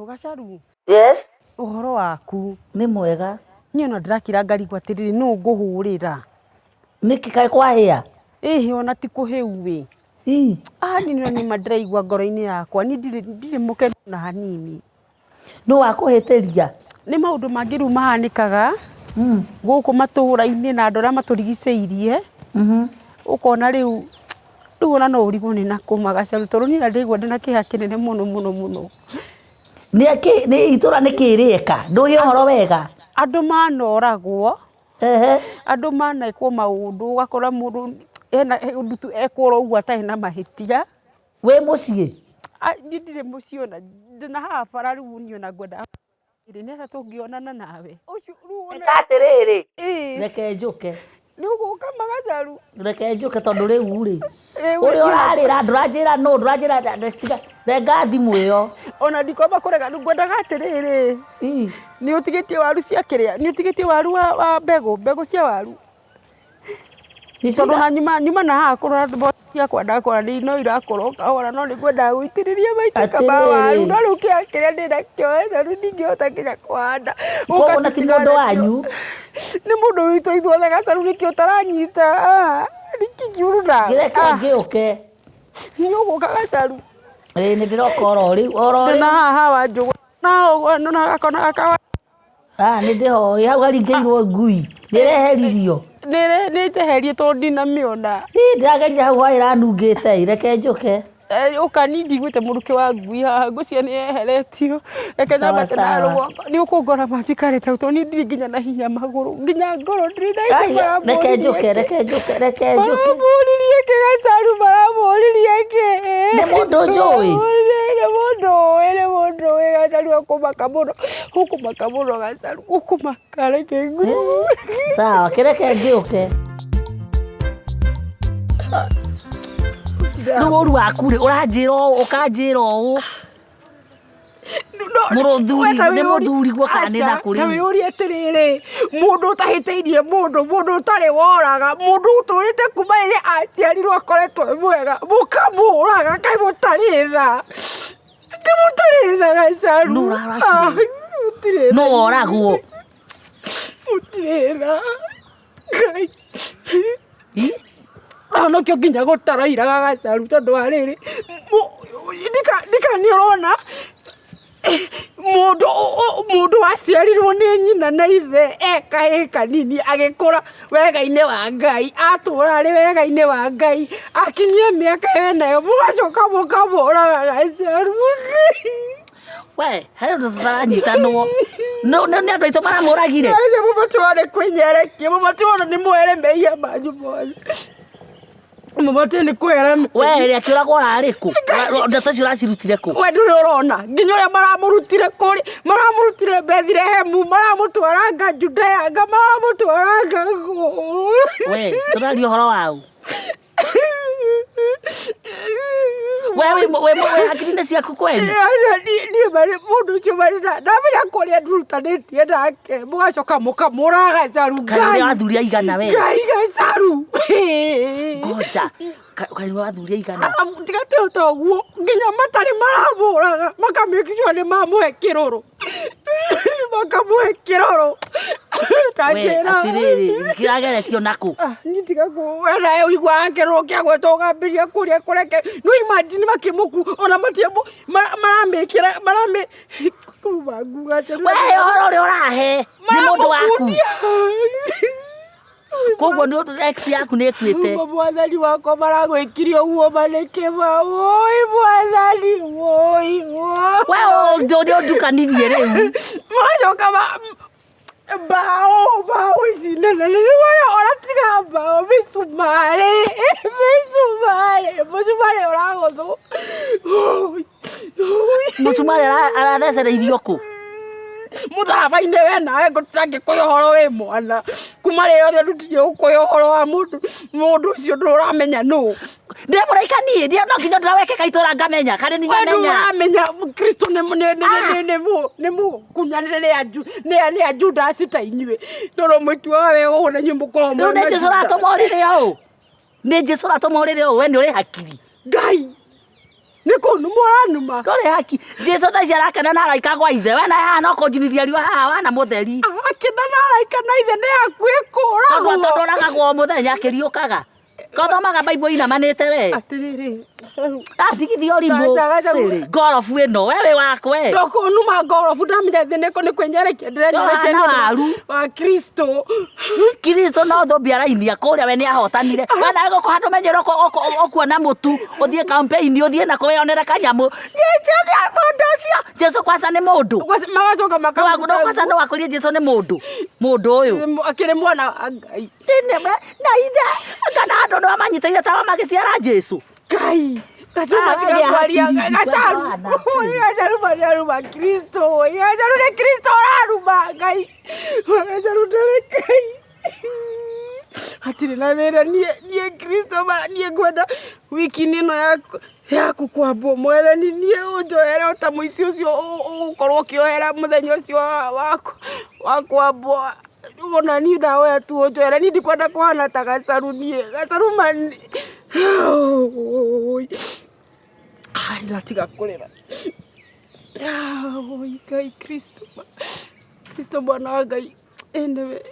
Gacaru. Yes. Uhoro waku. Ni mwega. Niĩ no ndĩrakira ngarigwo atĩrĩrĩ nũ ngũhũrĩra. Niki kaĩ kwahĩa? Ĩhĩ ona ti kũhĩu we. Ni nĩma ndĩraigua ngoro-inĩ yakwa ni ndirĩ mũkenu na hanini. Nũ wakũhĩtĩria? Nĩ maũndũ mangĩ rĩu mahanĩkaga gũkũ matũũra-inĩ na andũ arĩa matũrigicĩirie. Ũkona rĩu ona no ũrigwo nĩ nakũ Gacaru tondũ niĩ ndĩraigua ndĩna kĩeha kĩnene mũno. Nĩ itũra nĩkĩ rĩeka? Ndũĩ ũhoro wega? Andũ manoragwo. Andũ manekwo maũndũ ũgakora mũndũ ena ũndũ tu ekwo ũguo atarĩ na mahĩtia. Wĩ mũciĩ? Niĩ ndirĩ mũciĩ ona ndĩna haha bara rĩu niĩ ona ngwenda nĩatĩa tũngĩonana nawe. Ĩka atĩrĩrĩ, reke njũke. Nĩ ũgũka Gacaru? Reke njũke tondũ rĩu rĩ ũrĩa ũrarĩra ndũranjĩra nũ, ndũranjĩra renga thimũ ĩyo. Ona ndikwamba kũrega ngwendaga atĩrĩrĩ. Nĩ ũtigĩtie waru cia kĩrĩa? Nĩ ũtigĩtie waru wa mbegũ cia waru? Tondũ na nyuma na haha kũrora ciakwa ndakora no irakorwo kahora no nĩngwendaga gũitĩrĩria maita ma waru no rĩu kĩrĩa ndĩnakĩo Gacaru ndingĩhota nginya kũhanda. Koguo na ti mũndũ wanyu? Nĩ mũndũ witũ ithuothe Gacaru nĩkĩo ũtaranyita. Nĩkĩngiurura. Reke ngĩũke. Nĩ ũgũka Gacaru? Nĩ ndĩroka oro rĩu. Ndĩna haha wa njũgũ na ũguo na gakona gakawa. Nĩ ndĩhoĩ hau haringĩirwo ngui. Nĩreheririo? Nĩ njeherie tondũ ndinamĩona. Ndĩrageria hau harĩa iranungĩte. Reke njũke. Ũka niĩ ndigwĩte mũrukĩ wa ngui haha ngũcia nĩ yeheretio. Reke nyambate na rũgongo. Nĩ ũkũngora manjikarĩte hau tondũ niĩ ndirĩ nginya na hinya magũrũ. Nginya ngoro ndĩrĩ na hinya. Reke njũke. Maramũririe kĩ Gacaru, maramũririe kĩ? Nĩ mũndũ njũĩ? Nĩ mũndũ ũĩ Gacaru ũkũmaka mũno Gacaru. Ũkũmaka reke ngui. Sawa, kĩreke ngĩũke. Rĩu ũru waku rĩ ũranjĩra ũũ ũkanjĩra ũũ. Nĩ mũthuri guo kana nĩ nakũ rĩu? Ta wĩyũrie atĩrĩrĩ, mũndũ ũtahĩtĩirie mũndũ ũtarĩ woraga, mũndũ ũtũrĩte kuma rĩrĩa aciarirwo akoretwo mwega, mũkamũraga kaĩ mũtarĩ tha. Gacaru. Nũ woragwo? Mũtirĩ tha. Nĩkĩo nginya gũtarairaga Gacaru tondũ wa rĩrĩ ndika nĩ ũrona mũndũ waciarirwo nĩ nyina na ithe kahĩĩ kanini agĩkũra wega-inĩ wa Ngai, atũra arĩ wega-inĩ wa Ngai, akinyia mĩaka enayo mũgacoka mũkamũraga Gacaru. We, he ũndũ tũtaranyitanwo. Nĩ andũ aitũ maramũragire? Mũbatware kwĩnyerekia, mũbatware nĩ mwere mehia manyu mothe. Mũbatware nĩ kwera. We rĩa kĩũragwo ararĩ kũ? Ndeto icio ũracirutire kũ? We ndũrĩ ũrona nginya ũrĩa maramũrutire kũrĩ, maramũrutire Bethilehemu, maramũtwaranga Judea, maramũtwaranga kũ? We, tũraria ũhoro wau. We hakiri-inĩ ciaku kweli? Niĩ mũndũ ũcio ndamenya kũrĩa ndurutanĩtie nake, mũgacoka mũkamũraga Gacaru. Kaĩ wathuria igana we? Ngai Gacaru. Ngoja, kaĩ wathuria igana? Tiga tĩota ũguo, nginya matarĩ maramũraga, makamake sure nĩ mamũhe kĩrũrũ. Makamũhe kĩrũrũ. We, atĩrĩrĩ, kĩrageretio nakũ? Niĩ tiga wena ũiguaga kĩrũrũ kĩagwetwo ũgambĩrĩria kũrĩa kũreke. No imagine makĩmũku ona maramĩkĩra we ũhoro ũrĩa ũrahe nĩ mũndũ waku. Koguo nĩ ũndũ ex yaku nĩ ĩkuĩte. Mwathani wakwa maragwĩkire ũguo manĩke woi mwathani woi. We ndũkanirie rĩu. Macoka bao ici nene ona tiga bao mĩcumarĩ ũragũthwo. Mũcumarĩ arathecereirio kũ? Mũthaba-inĩ we nawe ngũtangĩkũhe ũhoro wĩ mwana. Kuma rĩrĩa othe ndutire gũkũhe ũhoro wa mũndũ ũcio ndũramenya nũ. Ndĩmũraika niĩ no nginya ndĩrawekeka itũra ngamenya kana nĩ ngamenya. Ndũramenya Kristo nĩ mũkunyanĩre nĩ a Judasi ta inyuĩ. Tondũ mwĩtuaga wega ũguo na inyuĩ mũkoragwo rĩu nĩ Jesũ ũratũma ũrĩre ũũ? Nĩ Jesũ ũratũma ũrĩre ũũ? We nĩ ũrĩ hakiri? Ngai Nĩkũnuma ndũrĩ haki Jesu thaa ici arakena na araika gwa ithe we na haha no kũnjinithia riũa haha wana mũtheri akena na araika na ithe nĩ hakuhĩ kũũragwo tondũ oragagwo o mũthenya akĩriũkaga Kothomaga Bible inamanĩte we atĩrĩrĩ ndigithia ũrimũ ngorobu ĩno we wakwe ndũkũnuma ngorobu ndamenya thĩ nĩ kwenyerekia ndĩrenyerekia wa Kristo no thũmbia arainia kũrĩa we nĩahotanire we nawe gũkũ handũ menyera ũkuona mũtu ũthiĩ campaign ũthiĩ nako wĩonere kanyamũ nĩnjĩria mũndũ ũcio Jesu kwanza nĩ mũndũ magacoka no kwanza no wakũrie Jesu nĩ mũndũ ũyũ akĩrĩ mwana wa Ngai na ithe kana andũ nĩ wamanyitĩire tawa magĩciara Jesu Ngai gacaru mararuma Kristo gacaru nĩ Kristo araruma Ngai gacaru ndarĩ Ngai hatirĩ na wĩra niĩ Kristo niĩ ngwenda wiki-inĩ ĩno yaku kwambwo Mwathani niĩ ũnjohere ta mũici ũcio ũgũkorwo ũkĩohera mũthenya ũcio wa kwambwo ona niĩ ndahoya tu ũnjohere niĩ ndikwenda kũhana ta gacaru niĩ gacaru ndatiga kũrĩra Ngai Kristo mwana wa Ngai nĩwe